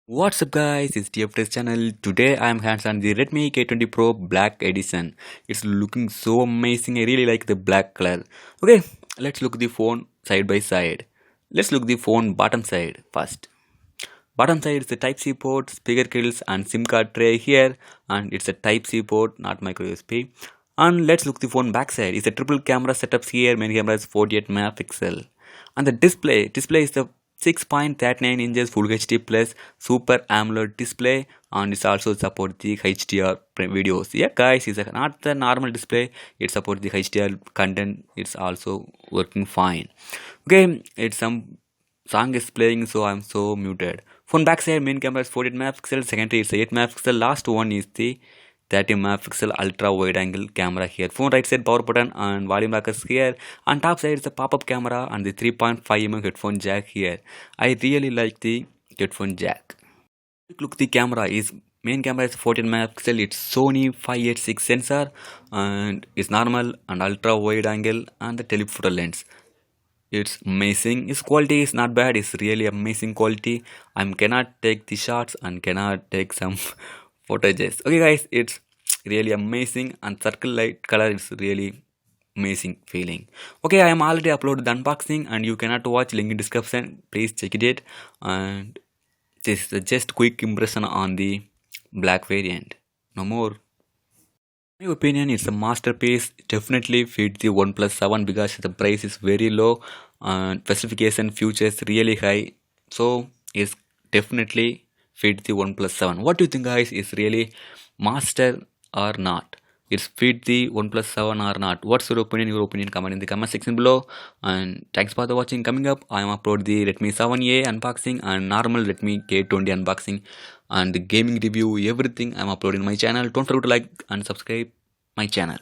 What's up guys, it's TFT's channel. Today I am hands on the Redmi K20 Pro Black Edition. It's looking so amazing. I really like the black color. Okay, let's look the phone side by side. Let's look the phone bottom side first. Bottom side is the Type-C port, speaker grills and SIM card tray here, and it's a Type-C port, not micro USB. And let's look the phone back side. It's a triple camera setups here. Main camera is 48 megapixel. And the display is the 6.39 inches Full HD plus Super AMOLED display, and it also support the HDR videos. Yeah, guys, it's not the normal display. It supports the HDR content. It's also working fine. Okay, it's some song is playing, so I'm so muted. Phone backside main camera is 48 megapixel, secondary is 8 megapixel, last one is the 30 megapixel ultra wide angle camera here. Phone right side power button and volume rockers here. On top side is a pop-up camera and the 3.5mm headphone jack here. I really like the headphone jack. Look, the camera is main camera is 14 megapixel. It's Sony 586 sensor and it's normal and ultra wide angle and the telephoto lens. It's amazing. Its quality is not bad. It's really amazing quality. I cannot take the shots and cannot take some footages. Okay guys, it's really amazing, and circle light color is really amazing feeling. Okay, I am already uploaded the unboxing and you cannot watch, link in description. Please check it. And this is just quick impression on the black variant. No more. My opinion, it's a masterpiece. Definitely fit the OnePlus 7 because the price is very low and specification features really high. So it's definitely fit the OnePlus 7. What do you think, guys? Is really master or not? It's fit the OnePlus 7 or not? What's your opinion? Your opinion, comment in the comment section below. And thanks for the watching. Coming up, I am upload the Redmi 7A unboxing and normal Redmi K20 unboxing and the gaming review, everything I'm uploading my channel. Don't forget to like and subscribe my channel.